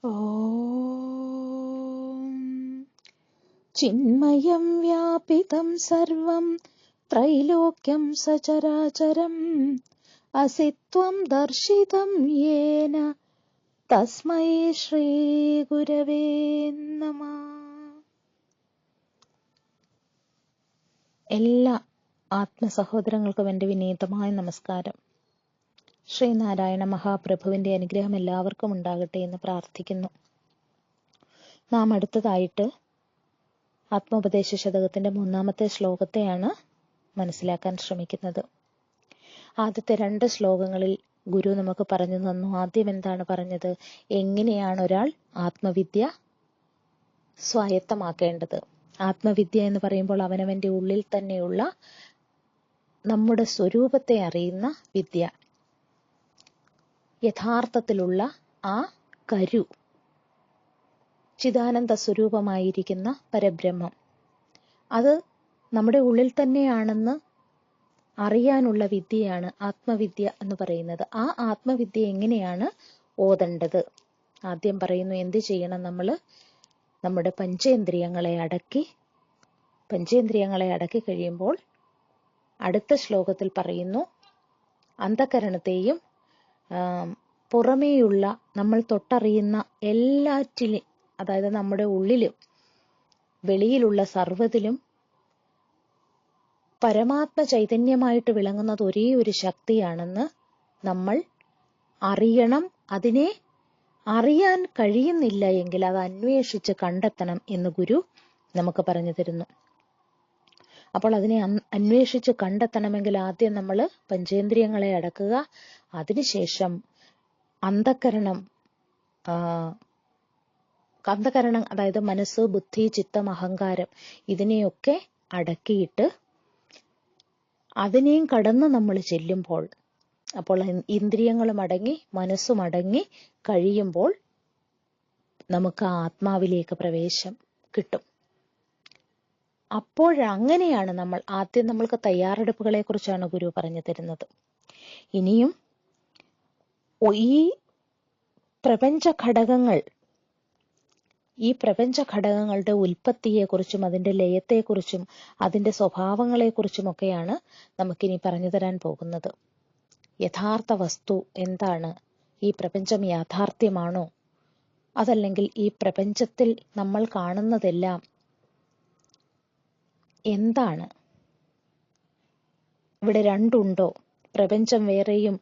ഓം ചിന്മയം വ്യാപിതം സർവം ത്രൈലോക്യം സചരാചരം അസിത്വം ദർശിതം യേന തസ്മൈ ശ്രീ ഗുരവേ നമഃ. എല്ലാ ആത്മസഹോദരങ്ങൾക്കും എൻ്റെ വിനീതമായ നമസ്കാരം. ശ്രീനാരായണ മഹാപ്രഭുവിന്റെ അനുഗ്രഹം എല്ലാവർക്കും ഉണ്ടാകട്ടെ എന്ന് പ്രാർത്ഥിക്കുന്നു. നാം അടുത്തതായിട്ട് ആത്മോപദേശ ശതകത്തിന്റെ 3-ാമത്തെ ശ്ലോകത്തെയാണ് മനസ്സിലാക്കാൻ ശ്രമിക്കുന്നത്. ആദ്യത്തെ 2 ശ്ലോകങ്ങളിൽ ഗുരു നമുക്ക് പറഞ്ഞു തന്നു. ആദ്യം എന്താണ് പറഞ്ഞത്? എങ്ങനെയാണ് ഒരാൾ ആത്മവിദ്യ സ്വായത്തമാക്കേണ്ടത്. ആത്മവിദ്യ എന്ന് പറയുമ്പോൾ അവനവന്റെ ഉള്ളിൽ തന്നെയുള്ള നമ്മുടെ സ്വരൂപത്തെ അറിയുന്ന വിദ്യ, യഥാർത്ഥത്തിലുള്ള ആ കരു, ചിദാനന്ദ സ്വരൂപമായിരിക്കുന്ന പരബ്രഹ്മം, അത് നമ്മുടെ ഉള്ളിൽ തന്നെയാണെന്ന് അറിയാനുള്ള വിദ്യയാണ് ആത്മവിദ്യ എന്ന് പറയുന്നത്. ആ ആത്മവിദ്യ എങ്ങനെയാണ് ഓതേണ്ടത്? ആദ്യം പറയുന്നു എന്ത് ചെയ്യണം? നമ്മൾ നമ്മുടെ പഞ്ചേന്ദ്രിയങ്ങളെ അടക്കി കഴിയുമ്പോൾ അടുത്ത ശ്ലോകത്തിൽ പറയുന്നു, അന്ധകരണത്തെയും പുറമേയുള്ള നമ്മൾ തൊട്ടറിയുന്ന എല്ലാറ്റിലും, അതായത് നമ്മുടെ ഉള്ളിലും വെളിയിലുള്ള സർവ്വതിലും പരമാത്മ ചൈതന്യമായിട്ട് വിളങ്ങുന്നത് ഒരേ ഒരു ശക്തിയാണെന്ന് നമ്മൾ അറിയണം. അതിനെ അറിയാൻ കഴിയുന്നില്ല എങ്കിൽ അത് അന്വേഷിച്ച് കണ്ടെത്തണം എന്ന് ഗുരു നമുക്ക് പറഞ്ഞു തരുന്നു. അപ്പോൾ അതിനെ അന്വേഷിച്ച് കണ്ടെത്തണമെങ്കിൽ ആദ്യം നമ്മൾ പഞ്ചേന്ദ്രിയങ്ങളെ അടക്കുക. അതിനുശേഷം അന്ധകരണം, അതായത് മനസ്സ്, ബുദ്ധി, ചിത്തം, അഹങ്കാരം, ഇതിനെയൊക്കെ അടക്കിയിട്ട് അതിനെയും കടന്ന് നമ്മൾ ചെല്ലുമ്പോൾ, അപ്പോൾ ഇന്ദ്രിയങ്ങളും അടങ്ങി മനസ്സും അടങ്ങി കഴിയുമ്പോൾ നമുക്ക് ആത്മാവിലേക്ക് പ്രവേശം കിട്ടും. അപ്പോഴങ്ങനെയാണ് ആദ്യം നമ്മൾക്ക് തയ്യാറെടുപ്പുകളെ കുറിച്ചാണ് ഗുരു പറഞ്ഞു തരുന്നത്. ഇനിയും ഈ പ്രപഞ്ച ഘടകങ്ങളുടെ ഉൽപ്പത്തിയെക്കുറിച്ചും അതിന്റെ ലയത്തെക്കുറിച്ചും അതിന്റെ സ്വഭാവങ്ങളെക്കുറിച്ചുമൊക്കെയാണ് നമുക്കിനി പറഞ്ഞു തരാൻ പോകുന്നത്. യഥാർത്ഥ വസ്തു എന്താണ്? ഈ പ്രപഞ്ചം യാഥാർത്ഥ്യമാണോ? അതല്ലെങ്കിൽ ഈ പ്രപഞ്ചത്തിൽ നമ്മൾ കാണുന്നതെല്ലാം എന്താണ്? ഇവിടെ രണ്ടുണ്ടോ? പ്രപഞ്ചം വേറെയും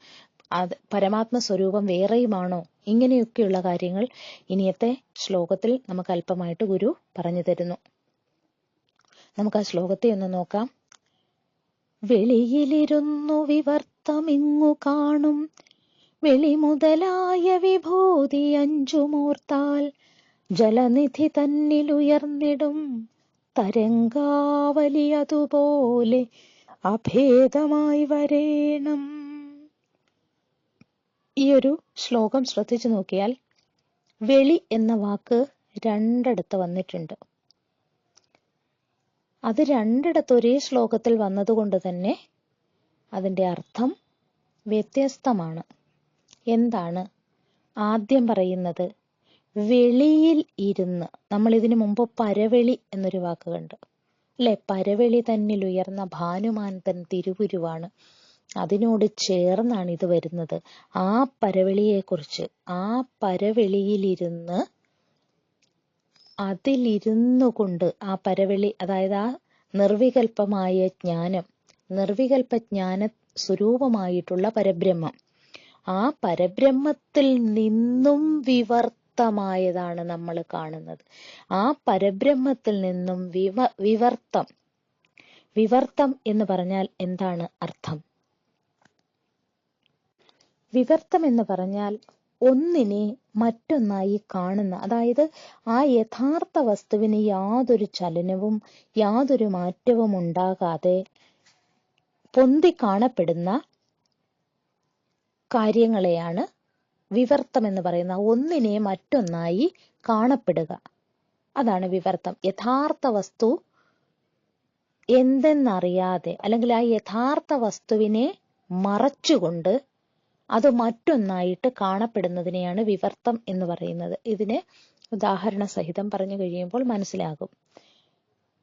പരമാത്മ സ്വരൂപം വേറെയുമാണോ? ഇങ്ങനെയൊക്കെയുള്ള കാര്യങ്ങൾ ഇനിയത്തെ ശ്ലോകത്തിൽ നമുക്ക് അല്പമായിട്ട് ഗുരു പറഞ്ഞു തരുന്നു. നമുക്ക് ആ ശ്ലോകത്തെ ഒന്ന് നോക്കാം. വെളിയിലിരുന്നു വിവർത്തമിങ്ങു കാണും വെളി മുതലായ വിഭൂതി അഞ്ചുമോർത്താൽ ജലനിധി തന്നിലുയർന്നിടും തരംഗാവലി അതുപോലെ അഭേദമായി വരേണം. ഈ ഒരു ശ്ലോകം ശ്രദ്ധിച്ചു നോക്കിയാൽ വെളി എന്ന വാക്ക് 2 വന്നിട്ടുണ്ട്. അത് 2 ഒരേ ശ്ലോകത്തിൽ വന്നതുകൊണ്ട് തന്നെ അതിന്റെ അർത്ഥം വ്യത്യസ്തമാണ്. എന്താണ്? ആദ്യം പറയുന്നത് വെളിയിൽ ഇരുന്ന്, നമ്മൾ ഇതിനു മുമ്പ് പരവെളി എന്നൊരു വാക്ക് കണ്ടു അല്ലെ? പരവെളി തന്നിൽ ഉയർന്ന ഭാനുമാൻ തൻ തിരുവുരുവാണ്. അതിനോട് ചേർന്നാണ് ഇത് വരുന്നത്. ആ പരവെളിയെക്കുറിച്ച്, ആ പരവെളിയിലിരുന്ന്, അതിലിരുന്നു കൊണ്ട്, ആ പരവെളി അതായത് ആ നിർവികൽപമായ ജ്ഞാനം, നിർവികൽപ ജ്ഞാന സ്വരൂപമായിട്ടുള്ള പരബ്രഹ്മം, ആ പരബ്രഹ്മത്തിൽ നിന്നും വിവർത്തമായതാണ് നമ്മൾ കാണുന്നത്. ആ പരബ്രഹ്മത്തിൽ നിന്നും വിവർത്തം എന്ന് പറഞ്ഞാൽ എന്താണ് അർത്ഥം? വിവർത്തം എന്ന് പറഞ്ഞാൽ ഒന്നിനെ മറ്റൊന്നായി കാണുന്ന, അതായത് ആ യഥാർത്ഥ വസ്തുവിന് യാതൊരു ചലനവും യാതൊരു മാറ്റവും ഉണ്ടാകാതെ പൊന്തി കാണപ്പെടുന്ന കാര്യങ്ങളെയാണ് വിവർത്തം എന്ന് പറയുന്ന. ഒന്നിനെ മറ്റൊന്നായി കാണപ്പെടുക, അതാണ് വിവർത്തം. യഥാർത്ഥ വസ്തു എന്തെന്നറിയാതെ, അല്ലെങ്കിൽ ആ യഥാർത്ഥ വസ്തുവിനെ മറച്ചുകൊണ്ട് അത് മറ്റൊന്നായിട്ട് കാണപ്പെടുന്നതിനെയാണ് വിവർത്തം എന്ന് പറയുന്നത്. ഇതിന് ഉദാഹരണ സഹിതം പറഞ്ഞു കഴിയുമ്പോൾ മനസ്സിലാകും.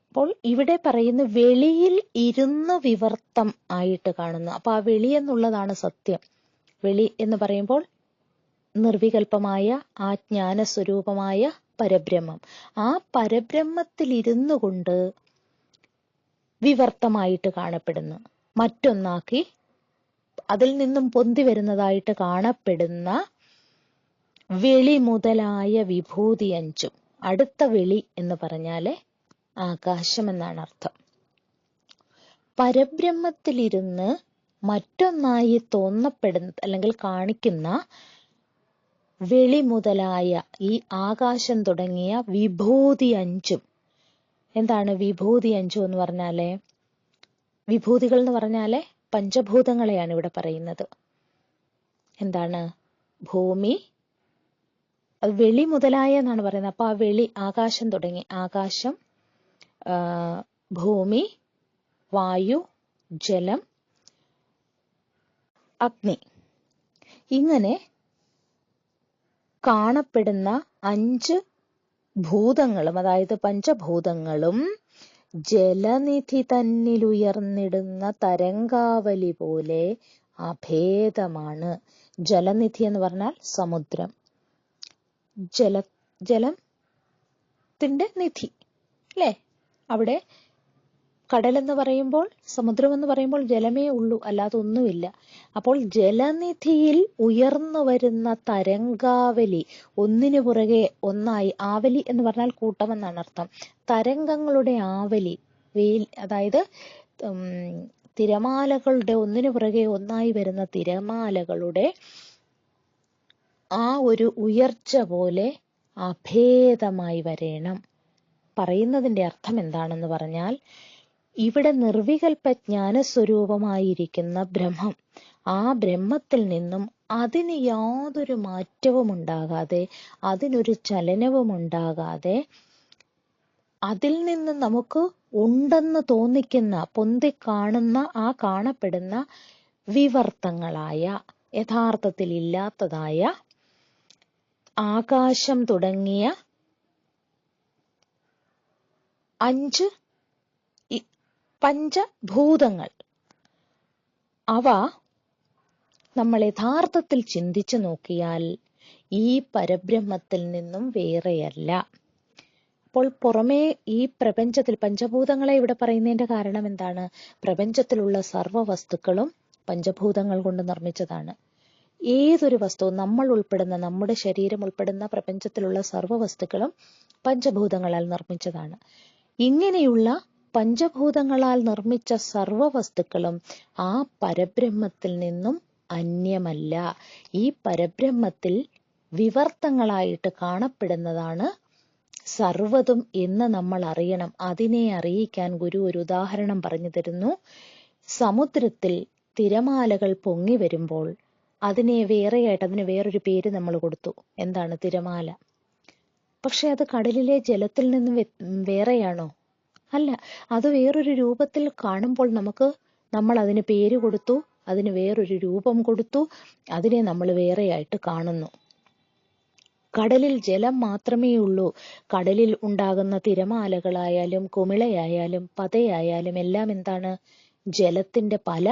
അപ്പോൾ ഇവിടെ പറയുന്ന വെളിയിൽ ഇരുന്ന് വിവർത്തം ആയിട്ട് കാണുന്നു. അപ്പൊ ആ വെളി എന്നുള്ളതാണ് സത്യം. വെളി എന്ന് പറയുമ്പോൾ നിർവികൽപമായ ആ ജ്ഞാനസ്വരൂപമായ പരബ്രഹ്മം. ആ പരബ്രഹ്മത്തിൽ ഇരുന്നു കൊണ്ട് വിവർത്തമായിട്ട് കാണപ്പെടുന്നു. മറ്റൊന്നാക്കി അതിൽ നിന്നും പൊന്തി വരുന്നതായിട്ട് കാണപ്പെടുന്ന വെളി മുതലായ വിഭൂതി അഞ്ചും. അടുത്ത വെളി എന്ന് പറഞ്ഞാല് ആകാശം എന്നാണ് അർത്ഥം. പരബ്രഹ്മത്തിലിരുന്ന് മറ്റൊന്നായി തോന്നപ്പെടുന്ന അല്ലെങ്കിൽ കാണിക്കുന്ന വെളി മുതലായ ഈ ആകാശം തുടങ്ങിയ വിഭൂതി അഞ്ചും. എന്താണ് വിഭൂതി അഞ്ചും എന്ന് പറഞ്ഞാല്? വിഭൂതികൾ എന്ന് പറഞ്ഞാല് പഞ്ചഭൂതങ്ങളെയാണ് ഇവിടെ പറയുന്നത്. എന്താണ്? ഭൂമി, അത് വെളി മുതലായ എന്നാണ് പറയുന്നത്. അപ്പൊ ആ വെളി ആകാശം തുടങ്ങി, ആകാശം, ഭൂമി, വായു, ജലം, അഗ്നി, ഇങ്ങനെ കാണപ്പെടുന്ന 5 ഭൂതങ്ങളും, അതായത് പഞ്ചഭൂതങ്ങളും ജലനിധി തന്നിലുയർന്നിടുന്ന തരംഗാവലി പോലെ അഭേദമാണ്. ജലനിധി എന്ന് പറഞ്ഞാൽ സമുദ്രം, ജലത്തിന്റെ നിധി അല്ലേ? അവിടെ കടലെന്ന് പറയുമ്പോൾ, സമുദ്രം എന്ന് പറയുമ്പോൾ ജലമേ ഉള്ളൂ, അല്ലാതെ ഒന്നുമില്ല. അപ്പോൾ ജലനിധിയിൽ ഉയർന്നു വരുന്ന തരംഗാവലി, ഒന്നിനു പുറകെ ഒന്നായി, ആവലി എന്ന് പറഞ്ഞാൽ കൂട്ടം എന്നാണ് അർത്ഥം. തരംഗങ്ങളുടെ ആവലി, അതായത് തിരമാലകളുടെ, ഒന്നിനു പുറകെ ഒന്നായി വരുന്ന തിരമാലകളുടെ ആ ഒരു ഉയർച്ച പോലെ അഭേദമായി വരേണം. പറയുന്നതിന്റെ അർത്ഥം എന്താണെന്ന് പറഞ്ഞാൽ, ഇവിടെ നിർവികൽപ ജ്ഞാനസ്വരൂപമായിരിക്കുന്ന ബ്രഹ്മം, ആ ബ്രഹ്മത്തിൽ നിന്നും അതിന് യാതൊരു മാറ്റവും ഉണ്ടാകാതെ, അതിനൊരു ചലനവും ഉണ്ടാകാതെ, അതിൽ നിന്ന് നമുക്ക് ഉണ്ടെന്ന് തോന്നിക്കുന്ന, പൊന്തി കാണുന്ന, ആ കാണപ്പെടുന്ന വിവർത്തങ്ങളായ, യഥാർത്ഥത്തിൽ ഇല്ലാത്തതായ ആകാശം തുടങ്ങിയ 5 പഞ്ചഭൂതങ്ങൾ, അവ നമ്മൾ യഥാർത്ഥത്തിൽ ചിന്തിച്ചു നോക്കിയാൽ ഈ പരബ്രഹ്മത്തിൽ നിന്നും വേറെയല്ല. അപ്പോൾ പുറമേ ഈ പ്രപഞ്ചത്തിൽ പഞ്ചഭൂതങ്ങളെ ഇവിടെ പറയുന്നതിന്റെ കാരണം എന്താണ്? പ്രപഞ്ചത്തിലുള്ള സർവ്വ വസ്തുക്കളും പഞ്ചഭൂതങ്ങൾ കൊണ്ട് നിർമ്മിച്ചതാണ്. ഏതൊരു വസ്തുവും, നമ്മൾ ഉൾപ്പെടുന്ന, നമ്മുടെ ശരീരം ഉൾപ്പെടുന്ന പ്രപഞ്ചത്തിലുള്ള സർവ്വ വസ്തുക്കളും പഞ്ചഭൂതങ്ങളാൽ നിർമ്മിച്ചതാണ്. ഇങ്ങനെയുള്ള പഞ്ചഭൂതങ്ങളാൽ നിർമ്മിച്ച സർവ്വ വസ്തുക്കളും ആ പരബ്രഹ്മത്തിൽ നിന്നും അന്യമല്ല. ഈ പരബ്രഹ്മത്തിൽ വിവർത്തങ്ങളായിട്ട് കാണപ്പെടുന്നതാണ് സർവ്വതും എന്ന് നമ്മൾ അറിയണം. അതിനെ അറിയിക്കാൻ ഗുരു ഒരു ഉദാഹരണം പറഞ്ഞു തരുന്നു. സമുദ്രത്തിൽ തിരമാലകൾ പൊങ്ങി വരുമ്പോൾ അതിനെ വേറെയായിട്ട്, അതിന് വേറൊരു പേര് നമ്മൾ കൊടുത്തു. എന്താണ്? തിരമാല. പക്ഷെ അത് കടലിലെ ജലത്തിൽ നിന്നും വേറെയാണോ? അല്ല. അത് വേറൊരു രൂപത്തിൽ കാണുമ്പോൾ നമ്മൾ അതിന് പേര് കൊടുത്തു, അതിന് വേറൊരു രൂപം കൊടുത്തു, അതിനെ നമ്മൾ വേറെയായിട്ട് കാണുന്നു. കടലിൽ ജലം മാത്രമേ ഉള്ളൂ. കടലിൽ ഉണ്ടാകുന്ന തിരമാലകളായാലും കുമിളയായാലും പതയായാലും എല്ലാം എന്താണ്? ജലത്തിന്റെ പല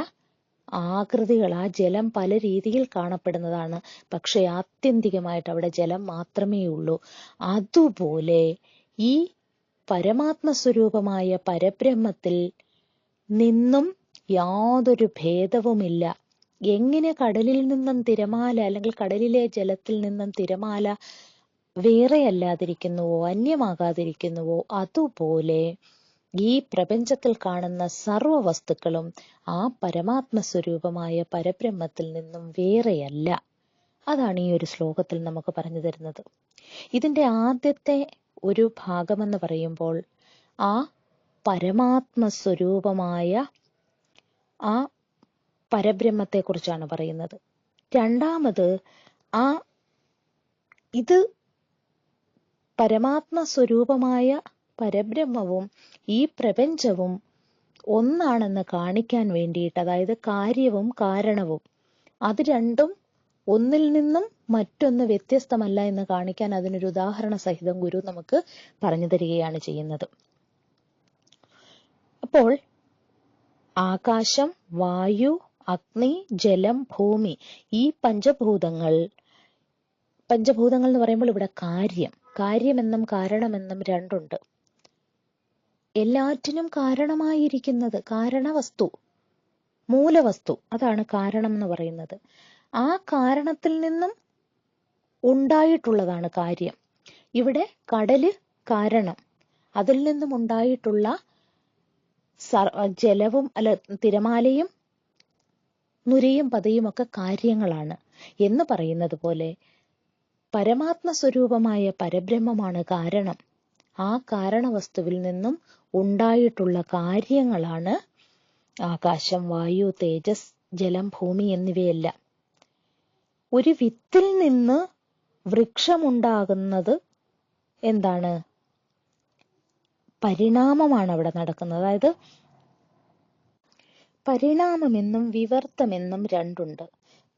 ആകൃതികൾ, ആ ജലം പല രീതിയിൽ കാണപ്പെടുന്നതാണ്. പക്ഷെ ആത്യന്തികമായിട്ട് അവിടെ ജലം മാത്രമേ ഉള്ളൂ. അതുപോലെ ഈ പരമാത്മസ്വരൂപമായ പരബ്രഹ്മത്തിൽ നിന്നും യാതൊരു ഭേദവുമില്ല. എങ്ങനെ കടലിൽ നിന്നും തിരമാല, അല്ലെങ്കിൽ കടലിലെ ജലത്തിൽ നിന്നും തിരമാല വേറെയല്ലാതിരിക്കുന്നുവോ, അന്യമാകാതിരിക്കുന്നുവോ, അതുപോലെ ഈ പ്രപഞ്ചത്തിൽ കാണുന്ന സർവ്വ വസ്തുക്കളും ആ പരമാത്മസ്വരൂപമായ പരബ്രഹ്മത്തിൽ നിന്നും വേറെയല്ല. അതാണ് ഈ ഒരു ശ്ലോകത്തിൽ നമുക്ക് പറഞ്ഞു തരുന്നത്. ഇതിന്റെ ആദ്യത്തെ ഒരു ഭാഗമെന്ന് പറയുമ്പോൾ ആ പരമാത്മസ്വരൂപമായ ആ പരബ്രഹ്മത്തെ കുറിച്ചാണ് പറയുന്നത്. രണ്ടാമത് ഇത് പരമാത്മസ്വരൂപമായ പരബ്രഹ്മവും ഈ പ്രപഞ്ചവും ഒന്നാണെന്ന് കാണിക്കാൻ വേണ്ടിയിട്ട്, അതായത് കാര്യവും കാരണവും അത് രണ്ടും ഒന്നിൽ നിന്നും മറ്റൊന്ന് വ്യത്യസ്തമല്ല എന്ന് കാണിക്കാൻ അതിനൊരു ഉദാഹരണ സഹിതം ഗുരു നമുക്ക് പറഞ്ഞു തരികയാണ് ചെയ്യുന്നത്. അപ്പോൾ ആകാശം, വായു, അഗ്നി, ജലം, ഭൂമി, ഈ പഞ്ചഭൂതങ്ങൾ എന്ന് പറയുമ്പോൾ ഇവിടെ കാര്യമെന്നും കാരണമെന്നും രണ്ടുണ്ട്. എല്ലാറ്റിനും കാരണമായിരിക്കുന്നത് കാരണവസ്തു, മൂലവസ്തു, അതാണ് കാരണം എന്ന് പറയുന്നത്. ആ കാരണത്തിൽ നിന്നും ഉണ്ടായിട്ടുള്ളതാണ് കാര്യം. ഇവിടെ കടല് കാരണം, അതിൽ നിന്നും ഉണ്ടായിട്ടുള്ള ജലവും തിരമാലയും നുരയും പതയും ഒക്കെ കാര്യങ്ങളാണ് എന്ന് പറയുന്നത് പോലെ പരമാത്മ സ്വരൂപമായ പരബ്രഹ്മമാണ് കാരണം. ആ കാരണവസ്തുവിൽ നിന്നും ഉണ്ടായിട്ടുള്ള കാര്യങ്ങളാണ് ആകാശം, വായു, തേജസ്, ജലം, ഭൂമി എന്നിവയെല്ലാം. ഒരു വിത്തിൽ നിന്ന് വൃക്ഷമുണ്ടാകുന്നത് എന്താണ്? പരിണാമമാണ് അവിടെ നടക്കുന്നത്. അതായത് പരിണാമമെന്നും വിവർത്തമെന്നും രണ്ടുണ്ട്.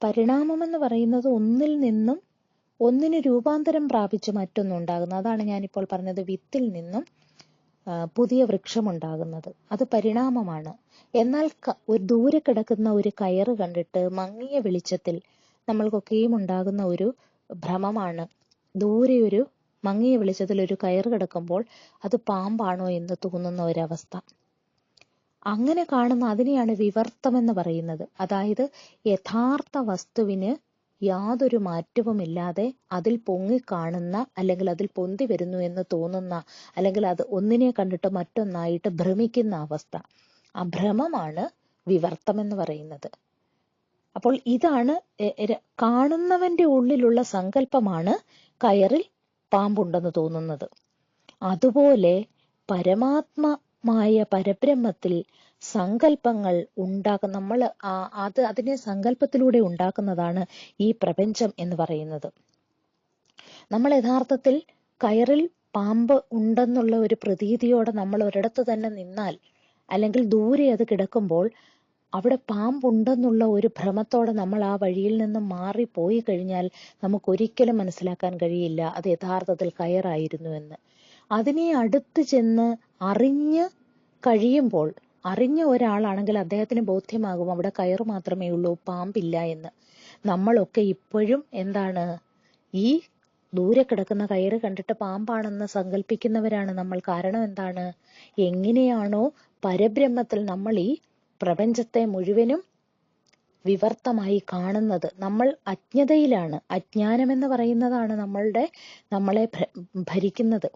പരിണാമം എന്ന് പറയുന്നത് ഒന്നിൽ നിന്നും ഒന്നിന് രൂപാന്തരം പ്രാപിച്ച് മറ്റൊന്നുണ്ടാകുന്നത്. അതാണ് ഞാനിപ്പോൾ പറഞ്ഞത്, വിത്തിൽ നിന്നും പുതിയ വൃക്ഷമുണ്ടാകുന്നത്. അത് പരിണാമമാണ്. എന്നാൽ ഒരു ദൂരെ കിടക്കുന്ന ഒരു കയറ് കണ്ടിട്ട് മങ്ങിയ വെളിച്ചത്തിൽ നമ്മൾക്കൊക്കെയും ഉണ്ടാകുന്ന ഒരു ഭ്രമമാണ്. ദൂരെ ഒരു മങ്ങിയ വെളിച്ചത്തിൽ ഒരു കയറ് കിടക്കുമ്പോൾ അത് പാമ്പാണോ എന്ന് തോന്നുന്ന ഒരവസ്ഥ. അങ്ങനെ കാണുന്ന അതിനെയാണ് വിവർത്തമെന്ന് പറയുന്നത്. അതായത് യഥാർത്ഥ വസ്തുവിന് യാതൊരു മാറ്റവുമില്ലാതെ അതിൽ പൊങ്ങിക്കാണുന്ന, അല്ലെങ്കിൽ അതിൽ പൊന്തി വരുന്നു എന്ന് തോന്നുന്ന, അല്ലെങ്കിൽ അത് ഒന്നിനെ കണ്ടിട്ട് മറ്റൊന്നായിട്ട് ഭ്രമിക്കുന്ന അവസ്ഥ. ആ ഭ്രമമാണ് വിവർത്തം എന്ന് പറയുന്നത്. അപ്പോൾ ഇതാണ് കാണുന്നവന്റെ ഉള്ളിലുള്ള സങ്കല്പമാണ് കയറിൽ പാമ്പുണ്ടെന്ന് തോന്നുന്നത്. അതുപോലെ പരമാത്മമായ പരബ്രഹ്മത്തിൽ സങ്കല്പങ്ങൾ നമ്മൾ അതിനെ സങ്കല്പത്തിലൂടെ ഉണ്ടാക്കുന്നതാണ് ഈ പ്രപഞ്ചം എന്ന് പറയുന്നത്. നമ്മൾ യഥാർത്ഥത്തിൽ കയറിൽ പാമ്പ് ഉണ്ടെന്നുള്ള ഒരു പ്രതീതിയോടെ നമ്മൾ ഒരിടത്ത് തന്നെ നിന്നാൽ, അല്ലെങ്കിൽ ദൂരെ അത് കിടക്കുമ്പോൾ അവിടെ പാമ്പുണ്ടെന്നുള്ള ഒരു ഭ്രമത്തോടെ നമ്മൾ ആ വഴിയിൽ നിന്നും മാറിപ്പോയി കഴിഞ്ഞാൽ നമുക്കൊരിക്കലും മനസ്സിലാക്കാൻ കഴിയില്ല അത് യഥാർത്ഥത്തിൽ കയറായിരുന്നു എന്ന്. അതിനെ അടുത്ത് ചെന്ന് അറിഞ്ഞ് കഴിയുമ്പോൾ, അറിഞ്ഞ ഒരാളാണെങ്കിൽ അദ്ദേഹത്തിന് ബോധ്യമാകും അവിടെ കയറ് മാത്രമേ ഉള്ളൂ, പാമ്പില്ല എന്ന്. നമ്മളൊക്കെ ഇപ്പോഴും എന്താണ്, ഈ ദൂരെ കിടക്കുന്ന കയറ് കണ്ടിട്ട് പാമ്പാണെന്ന് സങ്കല്പിക്കുന്നവരാണ് നമ്മൾ. കാരണം എന്താണ്? എങ്ങനെയാണോ പരബ്രഹ്മത്തിൽ നമ്മൾ ഈ പ്രപഞ്ചത്തെ മുഴുവനും വിവർത്തമായി കാണുന്നത്, നമ്മൾ അജ്ഞതയിലാണ്. അജ്ഞാനം എന്ന് പറയുന്നതാണ് നമ്മളെ ഭരിക്കുന്നത്.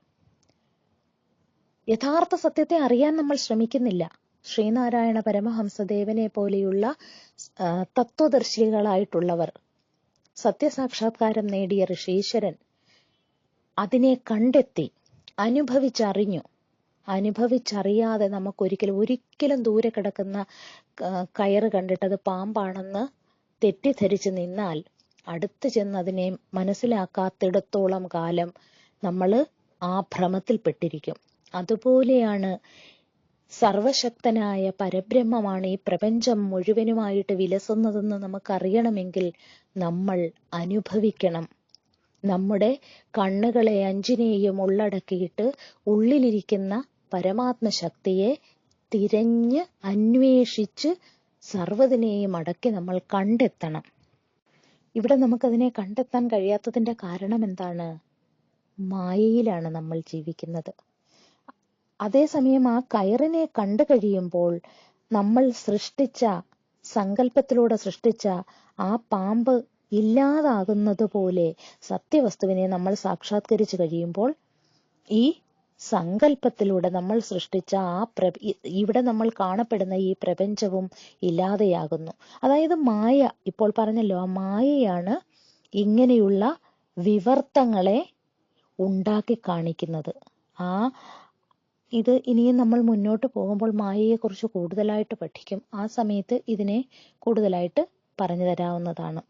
യഥാർത്ഥ സത്യത്തെ അറിയാൻ നമ്മൾ ശ്രമിക്കുന്നില്ല. ശ്രീനാരായണ പരമഹംസദേവനെ പോലെയുള്ള തത്വദർശികളായിട്ടുള്ളവർ, സത്യസാക്ഷാത്കാരം നേടിയ ഋഷീശ്വരൻ അതിനെ കണ്ടെത്തി അനുഭവിച്ചറിയാതെ ഒരിക്കലും ദൂരെ കിടക്കുന്ന കയറ് കണ്ടിട്ട് അത് പാമ്പാണെന്ന് തെറ്റിദ്ധരിച്ച് നിന്നാൽ, അടുത്ത് ചെന്ന് അതിനെ മനസ്സിലാക്കാത്തിടത്തോളം കാലം നമ്മൾ ആ ഭ്രമത്തിൽപ്പെട്ടിരിക്കും. അതുപോലെയാണ് സർവശക്തനായ പരബ്രഹ്മമാണ് ഈ പ്രപഞ്ചം മുഴുവനുമായിട്ട് വിലസുന്നതെന്ന് നമുക്കറിയണമെങ്കിൽ നമ്മൾ അനുഭവിക്കണം. നമ്മുടെ കണ്ണുകളെ അഞ്ചിനെയും ഉള്ളടക്കിയിട്ട് ഉള്ളിലിരിക്കുന്ന പരമാത്മശക്തിയെ തിരഞ്ഞ് അന്വേഷിച്ച് സർവ്വതിനെയും അടക്കി നമ്മൾ കണ്ടെത്തണം. ഇവിടെ നമുക്കതിനെ കണ്ടെത്താൻ കഴിയാത്തതിന്റെ കാരണം എന്താണ്? മായയിലാണ് നമ്മൾ ജീവിക്കുന്നത്. അതേസമയം ആ കയറിനെ കണ്ടു കഴിയുമ്പോൾ നമ്മൾ സങ്കല്പത്തിലൂടെ സൃഷ്ടിച്ച ആ പാമ്പ് ഇല്ലാതാകുന്നത് പോലെ സത്യവസ്തുവിനെ നമ്മൾ സാക്ഷാത്കരിച്ചു കഴിയുമ്പോൾ ഈ സങ്കല്പത്തിലൂടെ നമ്മൾ സൃഷ്ടിച്ച ഇവിടെ നമ്മൾ കാണപ്പെടുന്ന ഈ പ്രപഞ്ചവും ഇല്ലാതെയാകുന്നു. അതായത് മായ, ഇപ്പോൾ പറഞ്ഞല്ലോ, ആ മായയാണ് ഇങ്ങനെയുള്ള വിവർത്തങ്ങളെ ഉണ്ടാക്കി കാണിക്കുന്നത്. ഇത് ഇനിയും നമ്മൾ മുന്നോട്ട് പോകുമ്പോൾ മായയെക്കുറിച്ച് കൂടുതലായിട്ട് പഠിക്കും. ആ സമയത്ത് ഇതിനെ കൂടുതലായിട്ട് പറഞ്ഞു തരാവുന്നതാണ്.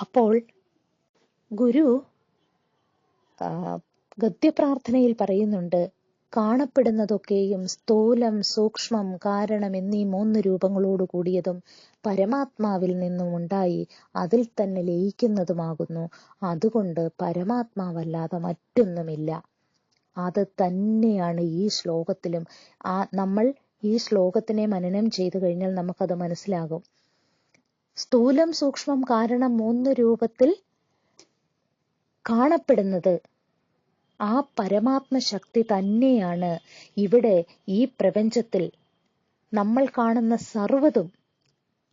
അപ്പോൾ ഗുരു ഗദ്യപ്രാർത്ഥനയിൽ പറയുന്നുണ്ട്, കാണപ്പെടുന്നതൊക്കെയും സ്ഥൂലം, സൂക്ഷ്മം, കാരണം എന്നീ 3 രൂപങ്ങളോട് കൂടിയതും പരമാത്മാവിൽ നിന്നും ഉണ്ടായി അതിൽ തന്നെ ലയിക്കുന്നതുമാകുന്നു. അതുകൊണ്ട് പരമാത്മാവല്ലാതെ മറ്റൊന്നുമില്ല. അത് തന്നെയാണ് ഈ ശ്ലോകത്തിലും. നമ്മൾ ഈ ശ്ലോകത്തിനെ മനനം ചെയ്തു കഴിഞ്ഞാൽ നമുക്കത് മനസ്സിലാകും. സ്ഥൂലം, സൂക്ഷ്മം, കാരണം 3 രൂപത്തിൽ കാണപ്പെടുന്നത് ആ പരമാത്മ ശക്തി തന്നെയാണ്. ഇവിടെ ഈ പ്രപഞ്ചത്തിൽ നമ്മൾ കാണുന്ന സർവ്വതും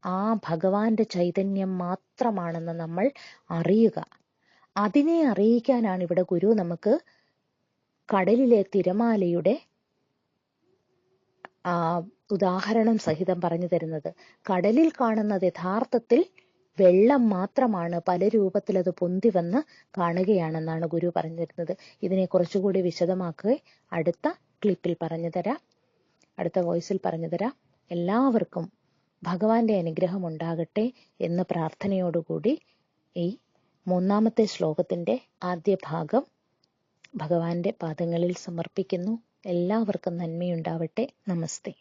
ആ ഭഗവാന്റെ ചൈതന്യം മാത്രമാണെന്ന് നമ്മൾ അറിയുക. അതിനെ അറിയിക്കാനാണ് ഇവിടെ ഗുരു നമുക്ക് കടലിലെ തിരമാലയുടെ ഉദാഹരണം സഹിതം പറഞ്ഞു തരുന്നത്. കടലിൽ കാണുന്നത് യഥാർത്ഥത്തിൽ വെള്ളം മാത്രമാണ്, പല രൂപത്തിൽ അത് പൊന്തി വന്ന് കാണുകയാണെന്നാണ് ഗുരു പറഞ്ഞു തരുന്നത്. ഇതിനെ കുറച്ചുകൂടി വിശദമാക്കുക അടുത്ത ക്ലിപ്പിൽ പറഞ്ഞു തരാം, അടുത്ത വോയിസിൽ പറഞ്ഞു തരാം. എല്ലാവർക്കും ഭഗവാന്റെ അനുഗ്രഹം ഉണ്ടാകട്ടെ എന്ന പ്രാർത്ഥനയോടുകൂടി ഈ 3-ാമത്തെ ശ്ലോകത്തിന്റെ ആദ്യ ഭാഗം ഭഗവാന്റെ പാദങ്ങളിൽ സമർപ്പിക്കുന്നു. എല്ലാവർക്കും നന്മയുണ്ടാവട്ടെ. നമസ്തേ.